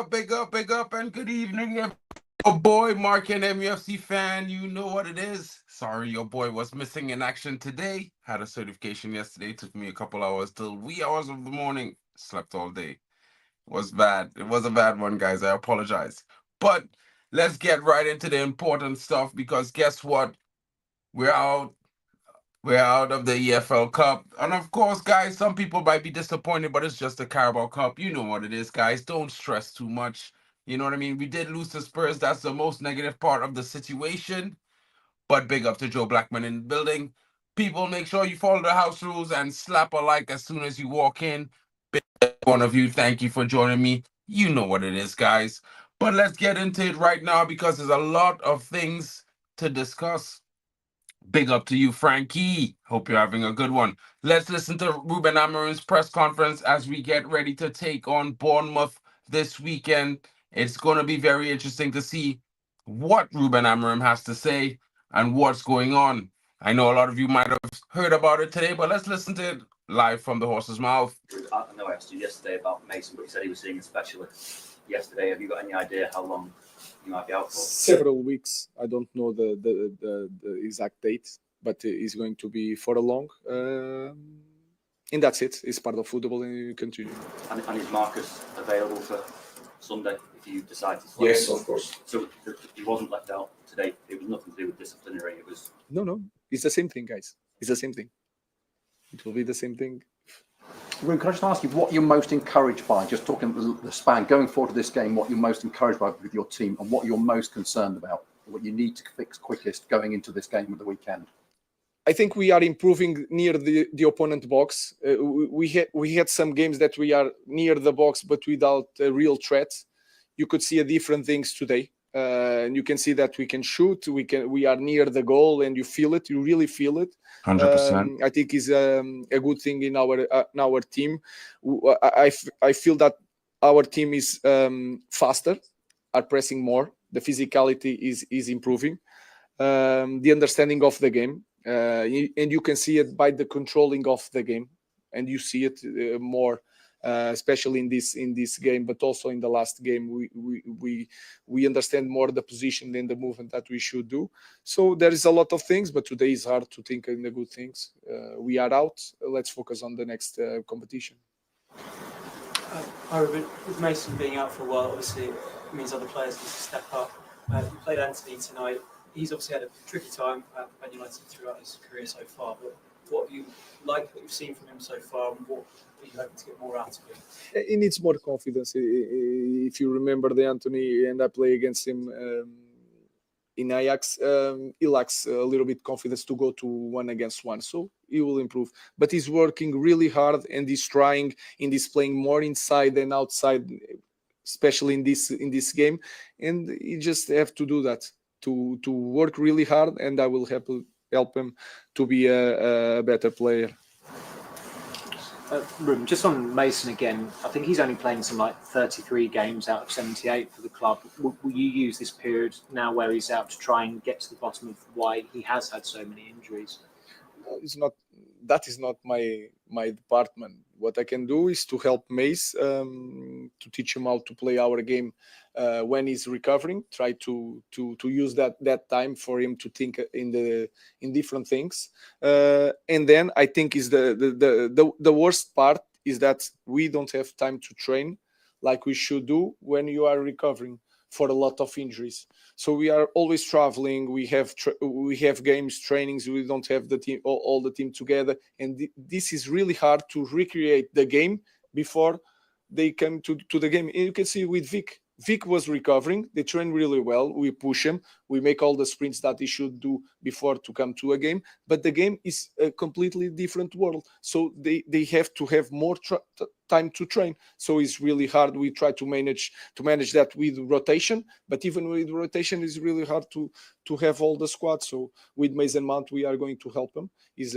big up, and good evening, your boy Mark and MUFC fan. You know what it is. Sorry, your boy was missing in action today. Had a certification yesterday. Took me a couple hours till wee hours of the morning. Slept all day. Was bad. It was a bad one, guys. I apologize. But let's get right into the important stuff because guess what? We're out. We're out of the EFL Cup. And of course, guys, some people might be disappointed, but it's just the Carabao Cup. You know what it is, guys. Don't stress too much. You know what I mean? We did lose to Spurs. That's the most negative part of the situation. But big up to Joe Blackman in the building. People, make sure you follow the house rules and slap a like as soon as you walk in. Big one of you, thank you for joining me. You know what it is, guys. But let's get into it right now because there's a lot of things to discuss. Big up to you, Frankie. Hope you're having a good one. Let's listen to Ruben Amorim's press conference as we get ready to take on Bournemouth this weekend. It's going to be very interesting to see what Ruben Amorim has to say and what's going on. I know a lot of you might have heard about it today, but let's listen to it live from the horse's mouth. I know I asked you yesterday about Mason, but you said he was seeing a specialist yesterday. Have you got any idea how long you might be out for? Several weeks. I don't know the exact date, but it's going to be for a long. And that's it. It's part of football, and you continue. And is Marcus available for Sunday if you decide to play? Yes, of course. So he wasn't left out today. It was nothing to do with disciplinary. It was No. It's the same thing, guys. It's the same thing. It will be the same thing. Ruben, can I just ask you what you're most encouraged by? Just talking the span going forward to this game, what you're most encouraged by with your team, and what you're most concerned about, what you need to fix quickest going into this game of the weekend. I think we are improving near the opponent box. We had some games that we are near the box, but without a real threat. You could see a different things today, and you can see that we can shoot. We are near the goal, and you feel it. You really feel it. 100%. I think is a good thing in our team. I feel that our team is faster, are pressing more. The physicality is improving. The understanding of the game. And you can see it by the controlling of the game, and you see it more, especially in this game, but also in the last game. We understand more the position and the movement that we should do. So there is a lot of things, but today is hard to think in the good things. We are out. Let's focus on the next competition. With Mason being out for a while, obviously it means other players need to step up. You played Anthony tonight. He's obviously had a tricky time at Man United throughout his career so far, but what have you liked what you've seen from him so far, and what are you hoping to get more out of him? He needs more confidence. If you remember the Anthony, and I play against him in Ajax, he lacks a little bit confidence to go to 1-against-1, so he will improve. But he's working really hard, and he's trying, and he's playing more inside than outside, especially in this game, and you just have to do that. To work really hard, and I will help him to be a better player. Ruben, just on Mason again, I think he's only playing some like 33 games out of 78 for the club. Will you use this period now where he's out to try and get to the bottom of why he has had so many injuries? That is not my department. What I can do is to help Mace, to teach him how to play our game when he's recovering. Try to use that time for him to think in different things. And then I think is the worst part is that we don't have time to train like we should do when you are recovering for a lot of injuries. So we are always traveling. We have games, trainings. We don't have the team, all the team together, and this is really hard to recreate the game before they come to the game. And you can see with Vic. Vic was recovering. They train really well. We push him. We make all the sprints that he should do before to come to a game. But the game is a completely different world. So they have to have more time to train. So it's really hard. We try to manage that with rotation. But even with rotation, it's really hard to have all the squad. So with Mason Mount, we are going to help him. It's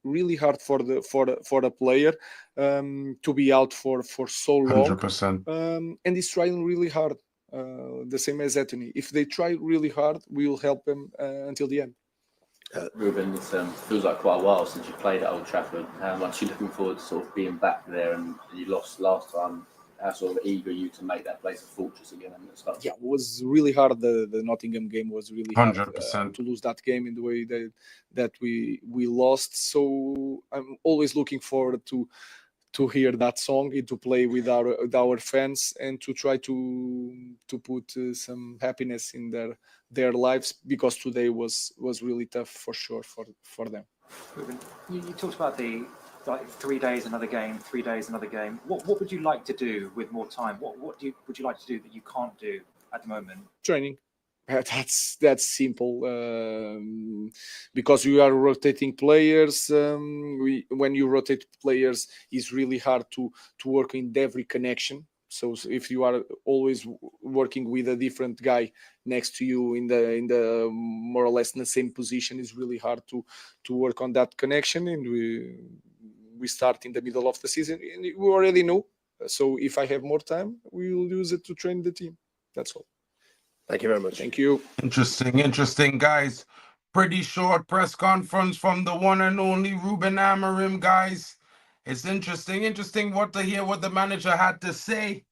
really hard for a player to be out for so long. 100%. And he's trying really hard. The same as Anthony. If they try really hard, we will help them until the end. Ruben, it feels like quite a while since you played at Old Trafford. How much are you looking forward to sort of being back there? And you lost last time sort of eager are you to make that place a fortress again and start? Yeah, it was really hard. The Nottingham game was really hard 100%. to lose that game in the way that we lost. So I'm always looking forward to hear that song and to play with our fans and to try to put some happiness in their lives, because today was really tough for sure for them. Ruben, you talked about the 3 days another game, 3 days another game. What would you like to do with more time? What would you like to do that you can't do at the moment? Training. That's simple, because we are rotating players. When you rotate players, it's really hard to work in every connection. So if you are always working with a different guy next to you in the more or less in the same position, it's really hard to work on that connection. And we start in the middle of the season, and we already know. So if I have more time, we will use it to train the team. That's all. Thank you very much. Thank you. Interesting, guys. Pretty short press conference from the one and only Ruben Amorim, guys. It's interesting to hear what the manager had to say.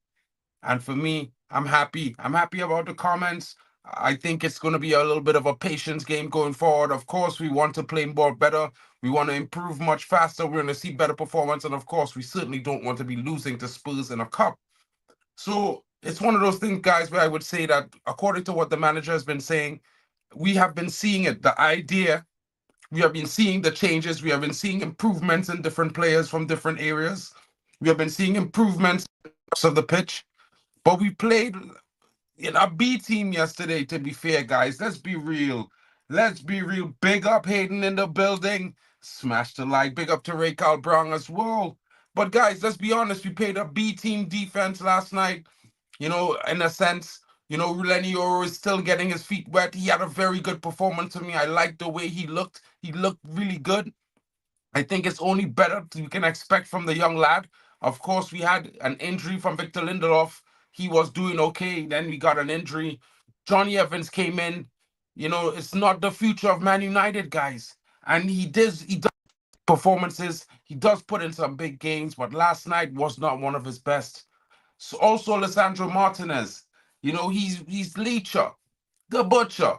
And for me, I'm happy. I'm happy about the comments. I think it's going to be a little bit of a patience game going forward. Of course, we want to play more better. We want to improve much faster. We're going to see better performance. And of course, we certainly don't want to be losing to Spurs in a cup. So it's one of those things, guys, where I would say that according to what the manager has been saying, we have been seeing it. The idea, we have been seeing the changes. We have been seeing improvements in different players from different areas. We have been seeing improvements of the pitch. But we played in a B team yesterday, to be fair, guys. Let's be real. Big up Hayden in the building. Smash the like. Big up to Ray Carl Brown as well. But guys, let's be honest. We played a B team defense last night. You know, in a sense, you know, Lenny Oro is still getting his feet wet. He had a very good performance to me. I liked the way he looked. He looked really good. I think it's only better we can expect from the young lad. Of course, we had an injury from Victor Lindelof. He was doing okay. Then we got an injury. Johnny Evans came in. You know, it's not the future of Man United, guys. And he does performances. He does put in some big games, but last night was not one of his best. So also Lisandro Martinez. You know, he's Leacher, the butcher.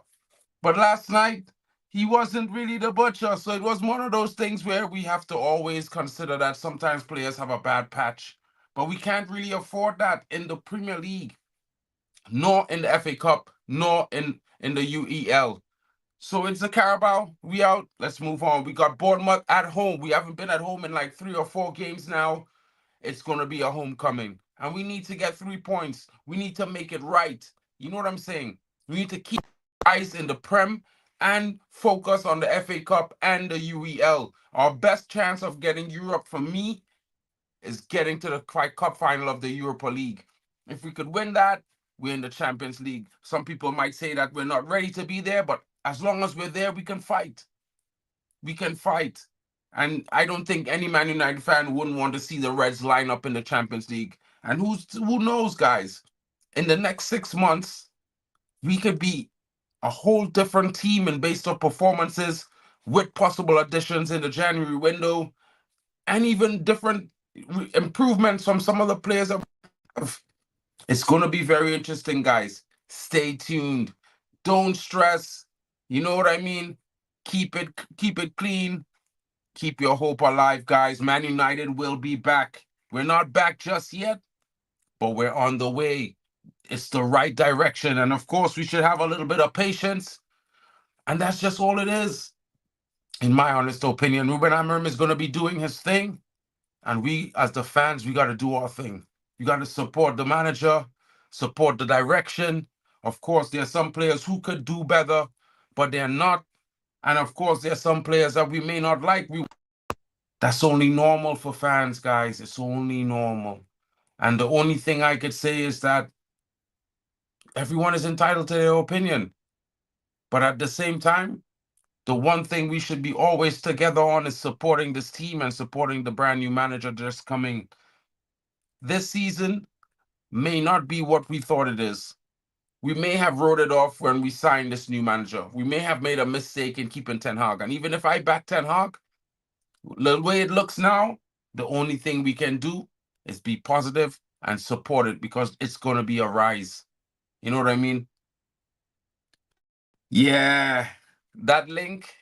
But last night, he wasn't really the butcher. So it was one of those things where we have to always consider that sometimes players have a bad patch. But we can't really afford that in the Premier League, nor in the FA Cup, nor in the UEL. So it's the Carabao. We out. Let's move on. We got Bournemouth at home. We haven't been at home in like 3 or 4 games now. It's going to be a homecoming. And we need to get 3 points. We need to make it right. You know what I'm saying? We need to keep eyes in the Prem and focus on the FA Cup and the UEL. Our best chance of getting Europe for me is getting to the cup final of the Europa League. If we could win that, we're in the Champions League. Some people might say that we're not ready to be there, but as long as we're there, we can fight. We can fight. And I don't think any Man United fan wouldn't want to see the Reds line up in the Champions League. And who knows, guys? In the next 6 months, we could be a whole different team and based on performances with possible additions in the January window and even different improvements from some of the players. It's going to be very interesting, guys. Stay tuned. Don't stress. You know what I mean? Keep it clean. Keep your hope alive, guys. Man United will be back. We're not back just yet, but we're on the way. It's the right direction. And of course, we should have a little bit of patience. And that's just all it is. In my honest opinion, Ruben Amorim is going to be doing his thing. And we, as the fans, we got to do our thing. You got to support the manager, support the direction. Of course, there are some players who could do better, but they're not. And of course, there are some players that we may not like. That's only normal for fans, guys. It's only normal. And the only thing I could say is that everyone is entitled to their opinion. But at the same time, the one thing we should be always together on is supporting this team and supporting the brand new manager just coming. This season may not be what we thought it is. We may have wrote it off when we signed this new manager. We may have made a mistake in keeping Ten Hag. And even if I back Ten Hag, the way it looks now, the only thing we can do is be positive and support it because it's going to be a rise. You know what I mean? Yeah, that link,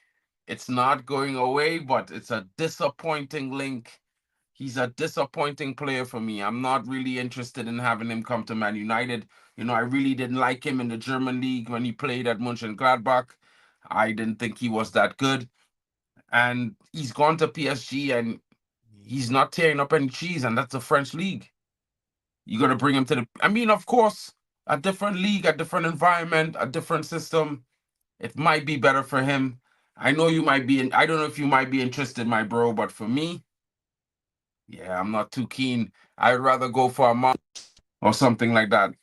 it's not going away, but it's a disappointing link. He's a disappointing player for me. I'm not really interested in having him come to Man United. You know, I really didn't like him in the German league when he played at Mönchengladbach. I didn't think he was that good. And he's gone to PSG and he's not tearing up any cheese, and that's the French league. You got to bring him to the. I mean, of course, a different league, a different environment, a different system. It might be better for him. I know you might be. I don't know if you might be interested, my bro, but for me, yeah, I'm not too keen. I'd rather go for a month or something like that.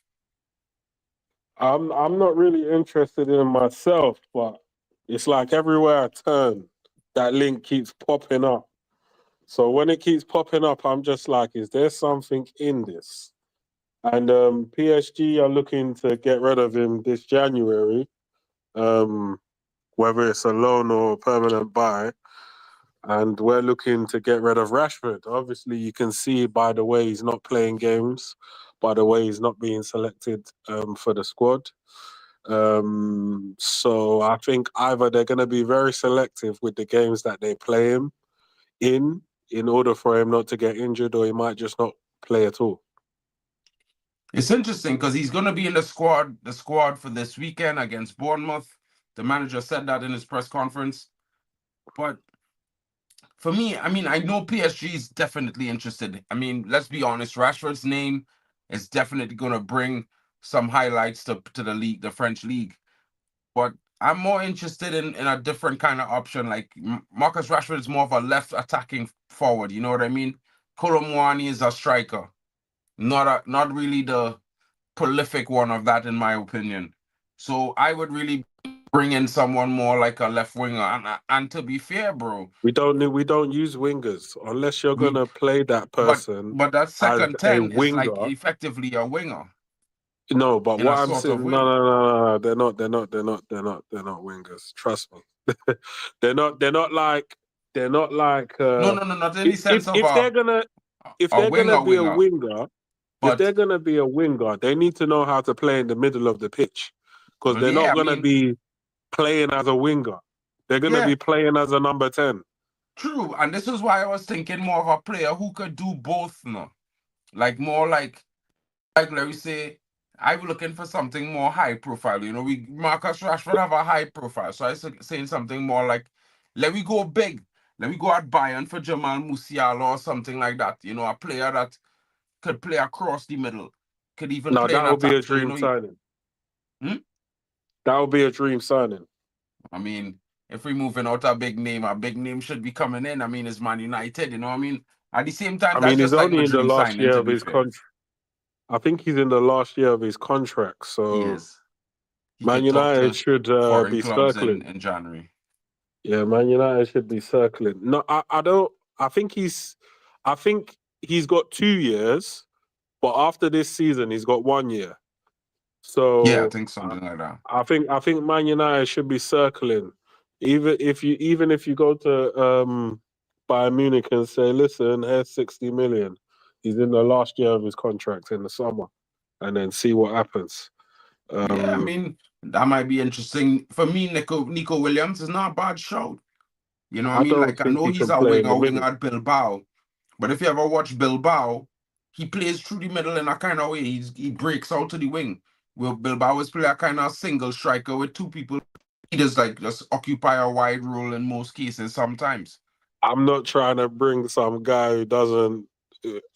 I'm not really interested in myself, but it's like everywhere I turn, that link keeps popping up. So when it keeps popping up, I'm just like, is there something in this? And PSG are looking to get rid of him this January, whether it's a loan or a permanent buy. And we're looking to get rid of Rashford. Obviously, you can see by the way he's not playing games, by the way he's not being selected for the squad. So I think either they're going to be very selective with the games that they play him in order for him not to get injured, or he might just not play at all. It's interesting because he's going to be in the squad for this weekend against Bournemouth. The manager said that in his press conference. But for me, I mean, I know PSG is definitely interested. I mean, let's be honest, Rashford's name is definitely going to bring some highlights to the league, the French league. But I'm more interested in a different kind of option. Like Marcus Rashford is more of a left attacking forward. You know what I mean? Kolo Muani is a striker, not really the prolific one of that, in my opinion. So I would really bring in someone more like a left winger. And to be fair, bro, We don't use wingers unless you're we gonna play that but person that as second a 10 is like winger. effectively a winger No, but in a what I'm sort of saying, way. no, they're not wingers. Trust me, they're not. They're not like. No, not in the sense of If they're gonna be a winger. winger, if But they're gonna be a winger, they need to know how to play in the middle of the pitch, because well, they're yeah, not I gonna mean, be playing as a winger. They're gonna yeah, be playing as a number 10. true. And this is why I was thinking more of a player who could do both, no? Like more like let me say, I was looking for something more high profile. You know, we Marcus Rashford have a high profile. So I was saying something more like, let me go big. Let me go at Bayern for Jamal Musiala or something like that. You know, a player that could play across the middle, could even Now play in that would be attack. a So, you dream know, signing. hmm? That would be a dream signing. I mean, if we're moving out a big name should be coming in. I mean, it's Man United, you know what I mean? At the same time, I that's mean, he's just like only my in the dream last signing, year to of be his fair. contract. I think he's in the last year of his contract. He So is. He Man could talk United to should foreign be clubs circling. in January. Yeah, Man United should be circling. No, I don't. I think he's got 2 years, but after this season, he's got 1 year. Yeah, I So think something like that. I think Man United should be circling. Even if you go to Bayern Munich and say, listen, here's 60 million. He's in the last year of his contract in the summer, and then see what happens. Yeah, I mean, that might be interesting. For me, Nico Williams is not a bad shout. You know what I I mean? don't Like, I think know he he's can a play in the winger middle. at Bilbao. But if you ever watch Bilbao, he plays through the middle in a kind of way. He breaks out to the wing. Well, Bilbao is play a kind of single striker with two people. He just occupy a wide role in most cases sometimes. I'm not trying to bring some guy who doesn't,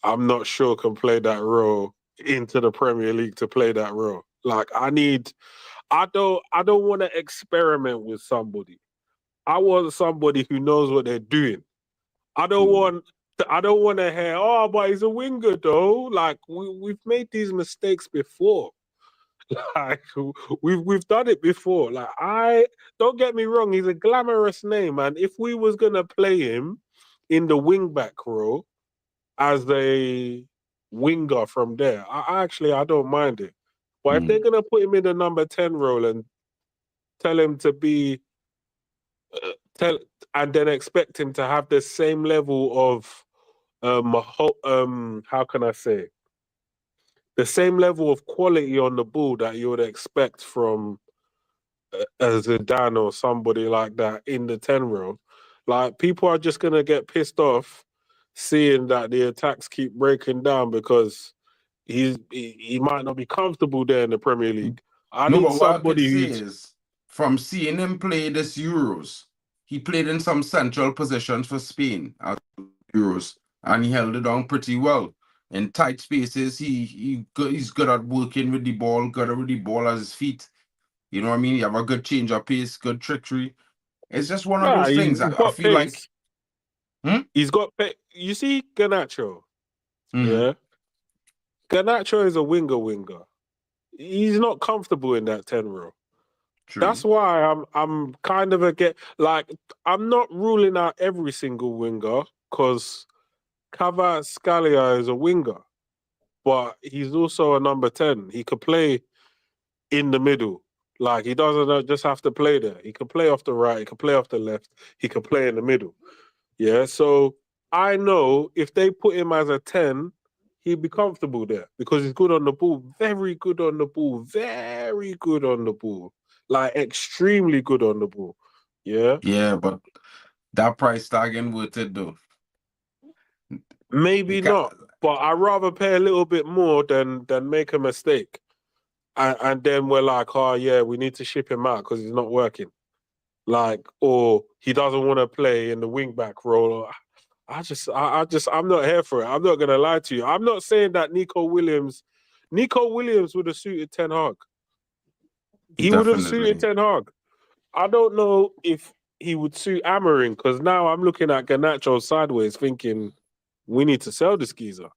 I'm not sure can play that role into the Premier League to play that role. Like I don't want to experiment with somebody. I want somebody who knows what they're doing. I don't want to hear, oh, but he's a winger though. Like we've made these mistakes before. Like we've done it before. Like I don't get me wrong, he's a glamorous name, and if we was gonna play him in the wing back role as a winger from there, I don't mind it. But if they're gonna put him in the number 10 role and tell him to be tell and then expect him to have the same level of how can I say the same level of quality on the ball that you would expect from a Zidane or somebody like that in the 10 row. Like, people are just gonna get pissed off seeing that the attacks keep breaking down because he might not be comfortable there in the Premier League. I No, need but what I could somebody say who's is, from seeing him play this Euros, he played in some central positions for Spain at Euros, and he held it down pretty well. In tight spaces, he's good at working with the ball, good with the ball at his feet. You know what I mean? You have a good change of pace, good trickery. It's just one of nah, those things. he's I got feel like, pace. He's got pace. You see Garnacho, Mhm, yeah? Garnacho is a winger. He's not comfortable in that 10 row. That's true. why I'm kind of like, I'm not ruling out every single winger because Kvaratskhelia is a winger, but he's also a number 10. He could play in the middle. Like, he doesn't just have to play there. He can play off the right, he can play off the left, he can play in the middle. Yeah, so I know if they put him as a 10, he'd be comfortable there because he's good on the ball, very good on the ball, very good on the ball, like extremely good on the ball. Yeah, Yeah, but that price tag ain't worth it though. maybe It ca- not, but I'd rather pay a little bit more than make a mistake. And then we're like, oh yeah, we need to ship him out because he's not working. Like, or he doesn't want to play in the wing back role. I'm not here for it. I'm not gonna lie to you. I'm not saying that Nico Williams would have suited Ten Hag. He would have suited Definitely. Ten Hag. I don't know if he would suit Amorim because now I'm looking at Garnacho sideways, thinking we need to sell this geezer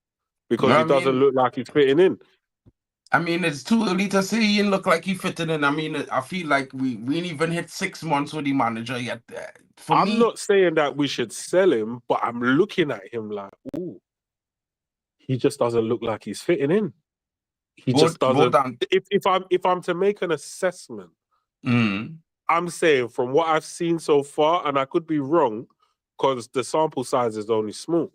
because I he doesn't mean, look like he's fitting in. it's too early to say he didn't look like he fitted in. I feel like we ain't even hit 6 months with the manager yet. For I'm me, not saying that we should sell him, but I'm looking at him like, ooh, he just doesn't look like he's fitting in. He go just go doesn't. down. If I'm to make an assessment, Mm, I'm saying from what I've seen so far, and I could be wrong because the sample size is only small,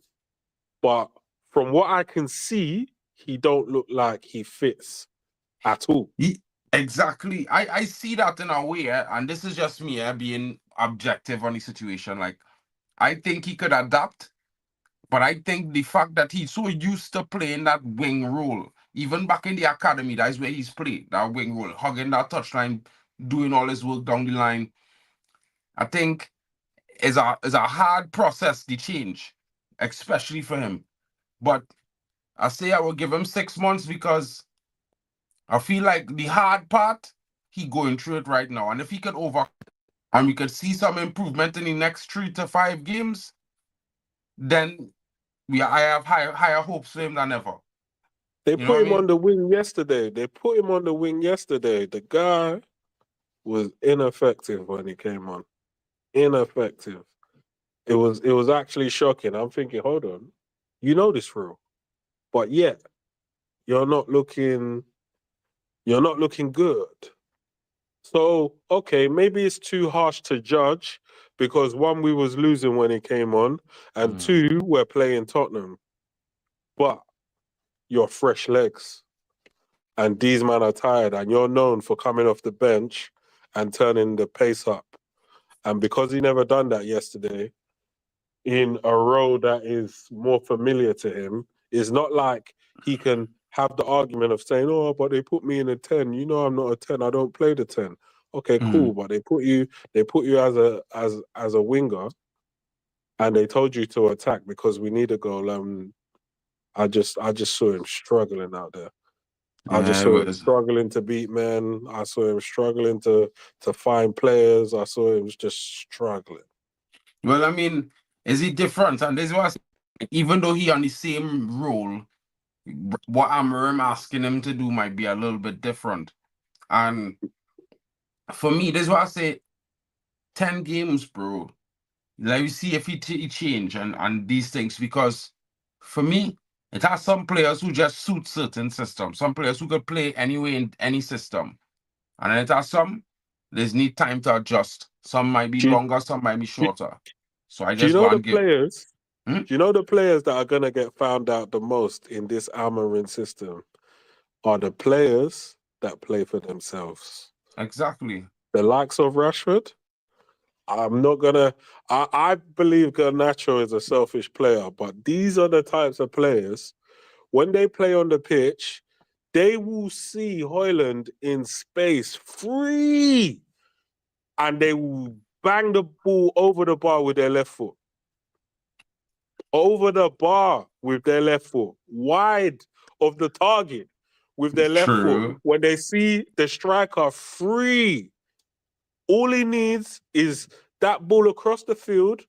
but from what I can see, he don't look like he fits at all. exactly. I see that in a way, and this is just me being objective on the situation. Like, I think he could adapt, but I think the fact that he's so used to playing that wing role, even back in the academy, that's where he's played that wing role, hugging that touchline, doing all his work down the line. I think is a hard process to change, especially for him. But I say I will give him 6 months because I feel like the hard part he going through it right now, and if he could and we could see some improvement in the next 3 to 5 games, then I have higher hopes for him than ever. They You know put what I him on mean? the wing yesterday. The guy was ineffective when he came on. Ineffective. It was actually shocking. I'm thinking, hold on, you know this rule, but yet you're not looking good. So okay, maybe it's too harsh to judge because one, we was losing when he came on, and Mm. two, we're playing Tottenham. But you're fresh legs, and these men are tired, and you're known for coming off the bench and turning the pace up. And because he never done that yesterday, in a role that is more familiar to him, it's not like he can have the argument of saying, "Oh, but they put me in a 10. You know, I'm not a 10. I don't play the 10." Okay, cool, Mm. but they put you as a winger, and they told you to attack because we need a goal. I just saw him struggling out there. I just Yeah, it saw him was. struggling to beat men. I saw him struggling to find players. I saw him just struggling. Well, is he different? And this was even though he on the same role, what I'm asking him to do might be a little bit different. And for me, this is why I say 10 games, bro. Let me see if he change and these things because for me, it has some players who just suit certain systems. Some players who could play anyway in any system. And then it has some, there's need time to adjust. Some might be Do you, longer, some might be do, shorter. So I do you just go know the and give. players? Hmm? Do you know the players that are gonna get found out the most in this Amarin system? are the players that play for themselves. Exactly. The likes of Rashford, I'm not gonna. I believe Garnacho is a selfish player, but these are the types of players. When they play on the pitch, they will see Højlund in space free, and they will bang the ball over the bar with their left foot. Over the bar with their left foot, wide of the target with their left foot. True. When they see the striker free, all he needs is that ball across the field,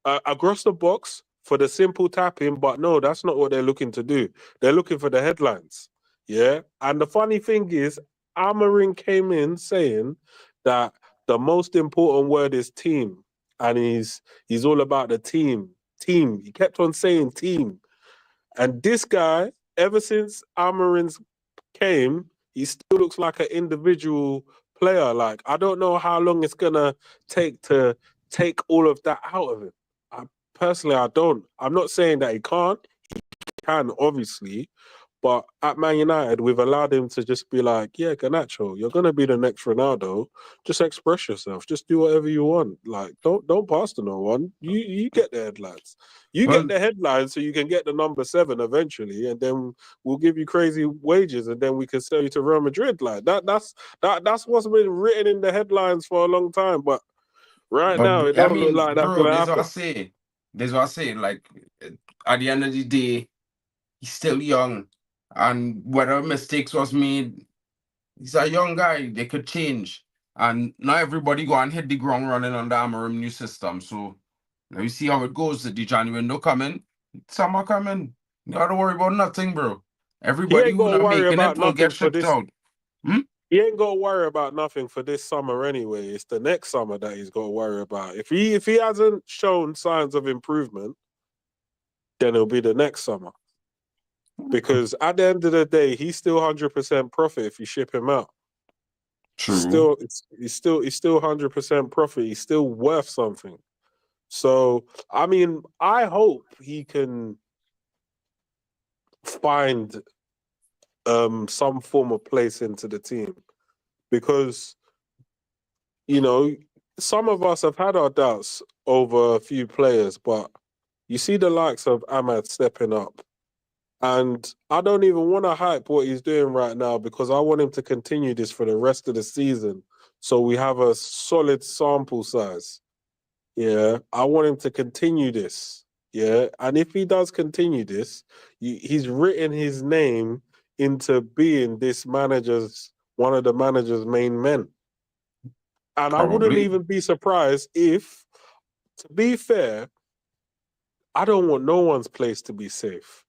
across the box for the simple tapping. But no, that's not what they're looking to do. They're looking for the headlines. Yeah. And the funny thing is, Amorim came in saying that the most important word is team. And he's all about the team. Team. He kept on saying team. And this guy, ever since Amorim came, he still looks like an individual player. Like, I don't know how long it's gonna take to take all of that out of him. Personally, I don't. I'm not saying that he can't. He can, obviously. But at Man United, we've allowed him to just be like, yeah, Garnacho, you're gonna be the next Ronaldo. Just express yourself. Just do whatever you want. Like, don't pass to no one. You get the headlines. You Well, get the headlines so you can get the number 7 eventually, and then we'll give you crazy wages, and then we can sell you to Real Madrid. Like that's what's been written in the headlines for a long time. But right now, it I don't look mean, like that's bro, gonna there's what I happen. say. There's what I say. Like, at the end of the day, he's still young, and whatever mistakes was made, he's a young guy. They could change, and not everybody go and hit the ground running on the Amorim new system. So now you see how it goes. The January window coming, summer coming. You gotta worry about nothing, bro. He Everybody ain't who got to not worry making it about will get nothing for shipped this. out. Hmm? He ain't got to worry about nothing for this summer anyway. It's the next summer that he's got to worry about. If he hasn't shown signs of improvement, then it'll be the next summer. Because at the end of the day, he's still 100% profit if you ship him out. True. He's still 100% profit. He's still worth something. So I mean, I hope he can find some form of place into the team, because you know, some of us have had our doubts over a few players, but you see the likes of Ahmad stepping up. And I don't even want to hype what he's doing right now, because I want him to continue this for the rest of the season, so we have a solid sample size. Yeah, I want him to continue this. Yeah, and if he does continue this, he's written his name into being this manager's, one of the manager's main men. And I wouldn't Probably. even be surprised if, to be fair, I don't want no one's place to be safe.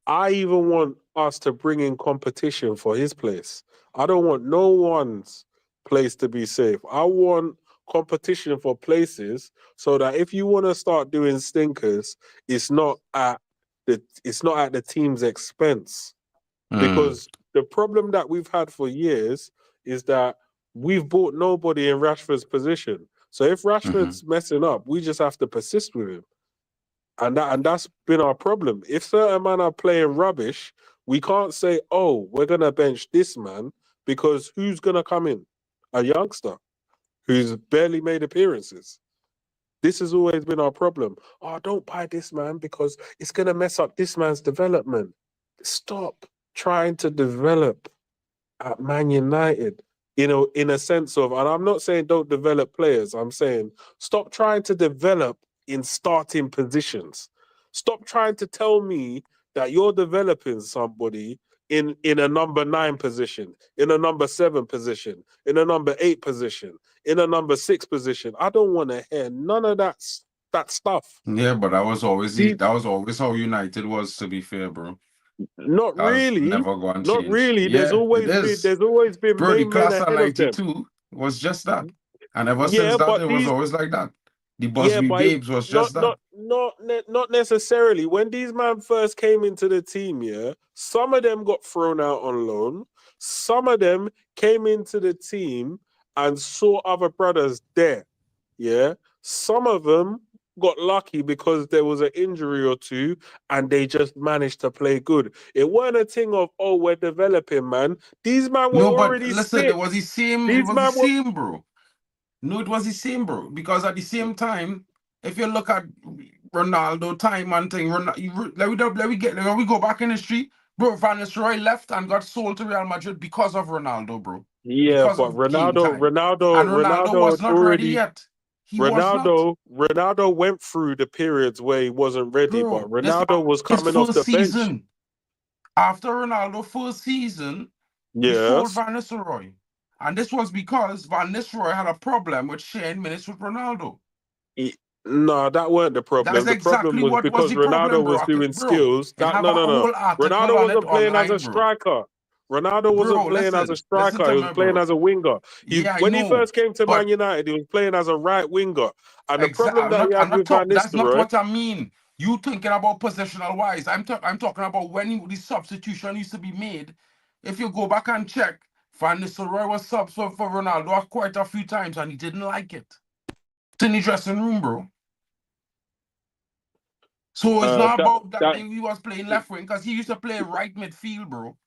I even want us to bring in competition for his place. I don't want no one's place to be safe. I want competition for places, so that if you want to start doing stinkers, it's not at the team's expense. Because the problem that we've had for years is that we've bought nobody in Rashford's position. So if Rashford's messing up, we just have to persist with him. And that's been our problem. If certain men are playing rubbish, we can't say, oh, we're going to bench this man, because who's going to come in? A youngster who's barely made appearances. This has always been our problem. Oh, don't buy this man because it's going to mess up this man's development. Stop trying to develop at Man United, in a sense of, and I'm not saying don't develop players, I'm saying stop trying to develop in starting positions. Stop trying to tell me that you're developing somebody in a number 9 position, in a number 7 position, in a number 8 position, in a number 6 position. I don't want to hear none of that stuff. Yeah, but that was always See, how United was, to be fair, bro. not That's really. never going to Not change. really. There's Yeah, it always been is. Bro, the main men class of ahead of them. 92 was just that. And ever since Yeah, that, but it was always like that. The yeah, Busby but Babes was just that. not necessarily. When these men first came into the team, yeah, some of them got thrown out on loan. Some of them came into the team and saw other brothers there. Yeah, some of them got lucky because there was an injury or two and they just managed to play good. It weren't a thing of, oh, we're developing, man. These man were No, but already listen, it sick. was the same. It These was the man were same, bro. No, it was the same, bro. Because at the same time, if you look at Ronaldo time and thing, let we go back in history, bro. Van Nistelrooy left and got sold to Real Madrid because of Ronaldo, bro. yeah, Because but of game time, and Ronaldo Ronaldo was had not ready already yet. He was not, Ronaldo went through the periods where he wasn't ready, but bro. This Ronaldo was his coming off first the bench. season. After Ronaldo's first season, we sold Yes. Van Nistelrooy. And this was because Van Nistelrooy had a problem with sharing minutes with Ronaldo. No, that weren't the That's problem. The problem exactly was what was because the Ronaldo problem, bro. was doing Bro, skills. it That have a no. whole article Ronaldo on it wasn't playing as a online, bro. striker. Ronaldo wasn't Bro, playing as a listen striker. to He was me, playing bro. as a winger. Yeah, I When he know, first came to Man but United, he was playing as a right winger. And the exactly, problem that he had with Van that's not Nistelrooy, what I mean. You thinking about positional wise. I'm talking about when the substitution used to be made. If you go back and check, Van Nistelrooy was sub for Ronaldo quite a few times and he didn't like it. It's in the dressing room, bro. So it's not about that he was playing left wing because he used to play right midfield, bro.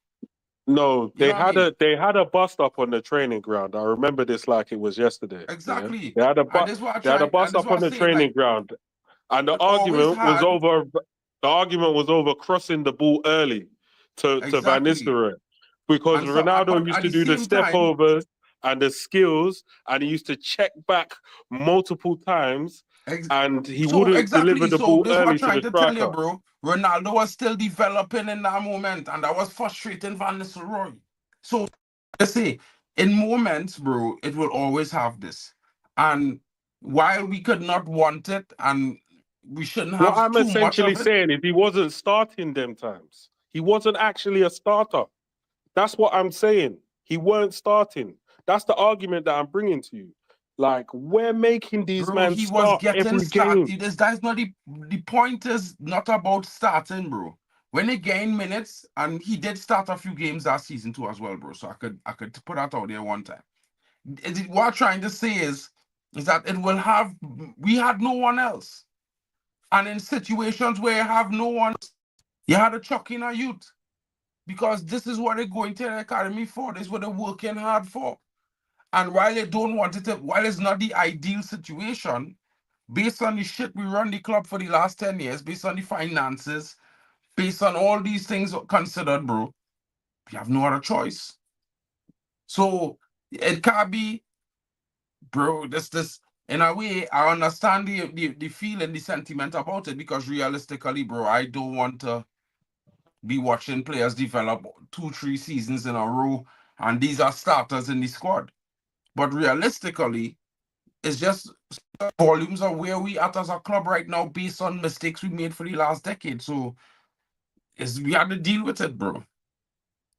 no, You know what I mean? they had a bust up on the training ground. I remember this like it was yesterday. Yeah? Exactly. They had a And this is what bust up on I'm the saying. training Like, ground. And it always had the argument was over crossing the ball early to Van exactly. Nistelrooy. Because And so, Ronaldo but used at to the do the same step time, overs and the skills, and he used to check back multiple times, and he so wouldn't deliver exactly. the So ball this is what I'm early to trying the to tell you, striker. bro. Ronaldo was still developing in that moment, and that was frustrating Van Nistelrooy. So I say, in moments, bro, it will always have this. And while we could not want it, and we shouldn't What have I'm too much essentially of it, saying is he wasn't starting them times. He wasn't actually a starter. That's what I'm saying. He weren't starting. That's the argument that I'm bringing to you. Like, we're making these bro, men he was start getting every game. started. That's not the point is not about starting, bro. When he gained minutes, and he did start a few games that season too as well, bro. So I could put that out there one time. What I'm trying to say is that it will have we had no one else. And in situations where you have no one, you had to chuck in a youth. Because this is what they're going to the academy for. This is what they're working hard for. And while they don't want it to, while it's not the ideal situation, based on the shit we run the club for the last 10 years, based on the finances, based on all these things considered, bro, we have no other choice. So it can't be, bro, this in a way, I understand the feeling, the sentiment about it, because realistically, bro, I don't want to be watching players develop 2-3 seasons in a row, and these are starters in the squad. But realistically, it's just volumes of where we at as a club right now based on mistakes we made for the last decade. So we had to deal with it, bro.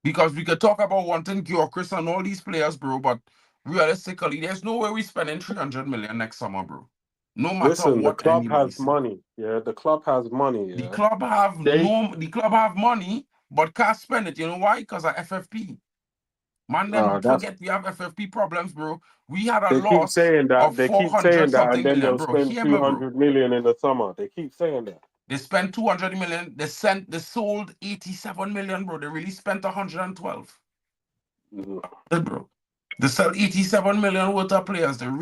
Because we could talk about wanting Gyökeres and all these players, bro, but realistically, there's no way we spending 300 million next summer, bro. No matter Listen, the what club anybody has say. money. Yeah, the club has money. The Yeah, club have they the club have money, but can't spend it. You know why? Because of FFP. Man, then that's forget we have FFP problems, bro. We had a they keep loss saying of that. They keep 400 saying that, and something then million, they'll bro. spend Hear me, bro. 200 million in the summer. They keep saying that. They spent 200 million. They sold 87 million, bro. They really spent 112. Bro. They sell 87 million worth of players. And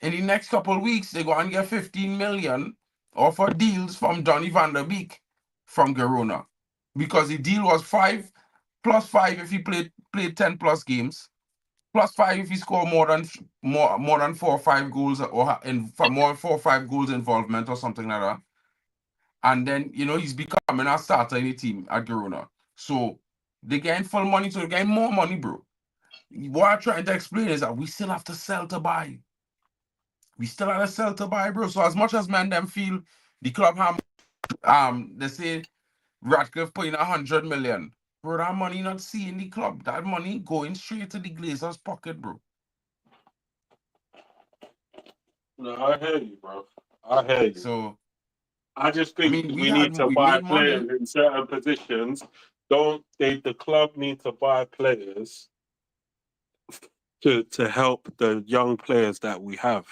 in the next couple of weeks, they go and get 15 million offer deals from Donny van der Beek from Girona. Because the deal was 5 plus 5 if he played 10 plus games, plus 5 if he scored more than 4 or 5 goals, or more than 4 or 5 goals involvement or something like that. And then, he's becoming a starter in the team at Girona. So they getting full money, so they're getting more money, bro. What I'm trying to explain is that we still have to sell to buy. We still have to sell to buy, bro. So as much as them feel the club have, they say Ratcliffe putting 100 million. Bro, that money not seeing the club. That money going straight to the Glazers' pocket, bro. No, I hear you, bro. I hear you. So, I just I think mean, we need to we buy made players money. in certain positions. The club need to buy players to help the young players that we have.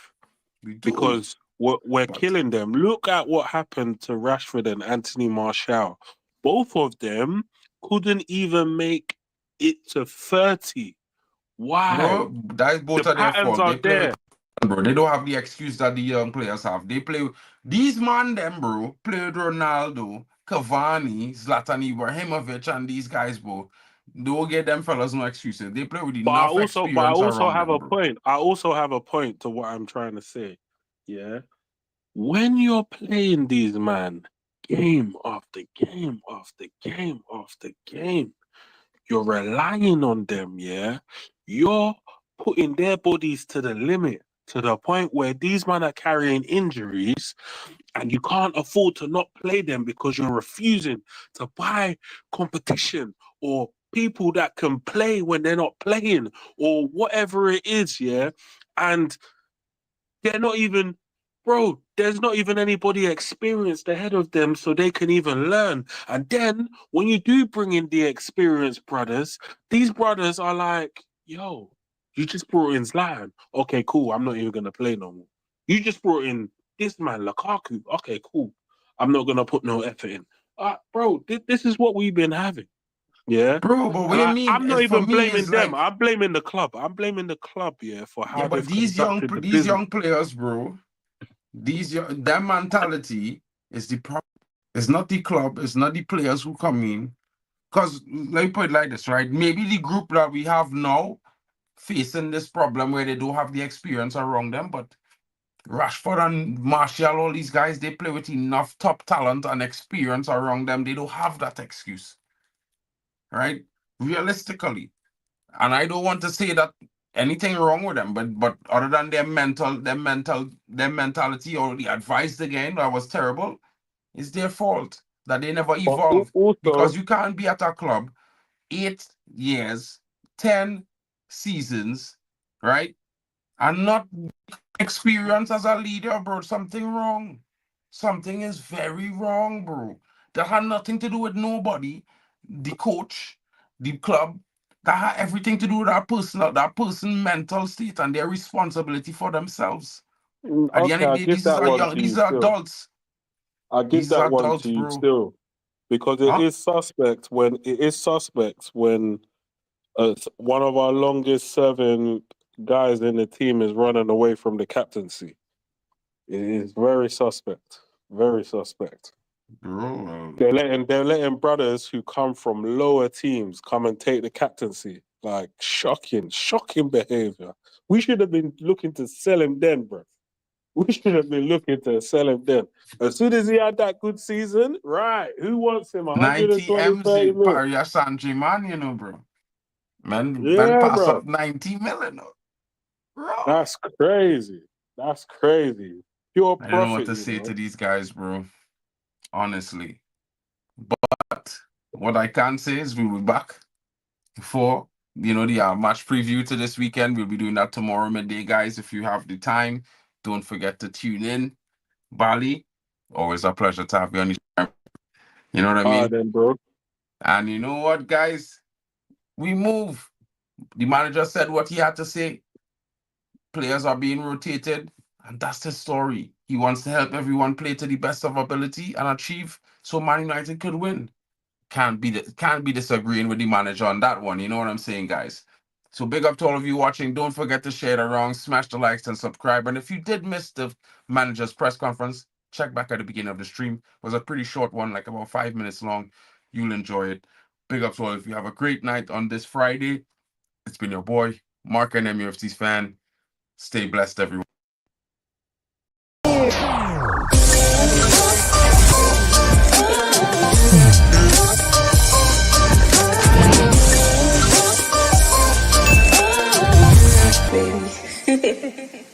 We do. because we're But killing them. Look at what happened to Rashford and Anthony Martial. Both of them couldn't even make it to 30. Why? bro, that is both The of their patterns fault. are They play with, there. bro. They don't have the excuse that the young players have. They play with these man them, bro. Play with Ronaldo, Cavani, Zlatan Ibrahimovic, and these guys, bro. Don't get them fellas no excuses. They play with But I enough also experience around have them, a bro. point. I also have a point to what I'm trying to say. Yeah. When you're playing these man game after game after game after game, you're relying on them, yeah? You're putting their bodies to the limit, to the point where these men are carrying injuries and you can't afford to not play them because you're refusing to buy competition or people that can play when they're not playing or whatever it is, yeah? And they're not even, bro, there's not even anybody experienced ahead of them so they can even learn. And then when you do bring in the experienced brothers, these brothers are like, yo, you just brought in Zlatan. Okay, cool. I'm not even going to play no more. You just brought in this man, Lukaku. Okay, cool. I'm not going to put no effort in. Bro, this is what we've been having. Yeah. Bro, but what And do you mean? I'm not It's for even me, blaming it's them. like, I'm blaming the club. I'm blaming the club, yeah, for yeah, how but they've conducted the these business. young players, bro, their mentality is the problem. It's not the club, it's not the players who come in. Because let me put it like this, right? Maybe the group that we have now facing this problem where they don't have the experience around them, but Rashford and Martial, all these guys, they play with enough top talent and experience around them. They don't have that excuse, right? Realistically. And I don't want to say that anything wrong with them, but other than their mentality or the advice again that was terrible, it's their fault that they never But evolved. Because also, you can't be at a club 8 years, 10 seasons, right? And not experience as a leader, bro. Something wrong. Something is very wrong, bro. That had nothing to do with nobody, the coach, the club. That had everything to do with that person mental state and their responsibility for themselves. At the end okay, of I the day, give that one to these you are still. adults. I give These that are one adults, to you bro. still, because it Huh? is suspect when one of our longest serving guys in the team is running away from the captaincy. It is very suspect. Very suspect. Bro, They're letting brothers who come from lower teams come and take the captaincy. Like shocking behavior. We should have been looking to sell him then, bro. We should have been looking to sell him then. As soon as he had that good season, right, who wants him? 90 120, 30 MZ, mil. Paris Saint-Germain, you know, bro. Man Yeah, pass bro. up 90 million, bro. That's crazy. That's crazy. Pure I don't know what profit, to you say know. to these guys, bro. Honestly. But what I can say is we will be back for, the match preview to this weekend. We'll be doing that tomorrow midday, guys. If you have the time, don't forget to tune in. Bali, always a pleasure to have you on the show. You know what I All right, mean? then, bro. And you know what, guys? We move. The manager said what he had to say. Players are being rotated, and that's the story. He wants to help everyone play to the best of ability and achieve so Man United could win. Can't be disagreeing with the manager on that one. You know what I'm saying, guys? So big up to all of you watching. Don't forget to share it around, smash the likes and subscribe. And if you did miss the manager's press conference, check back at the beginning of the stream. It was a pretty short one, like about 5 minutes long. You'll enjoy it. Big up to all of you. Have a great night on this Friday. It's been your boy, Mark and MUFC's fan. Stay blessed, everyone. Baby.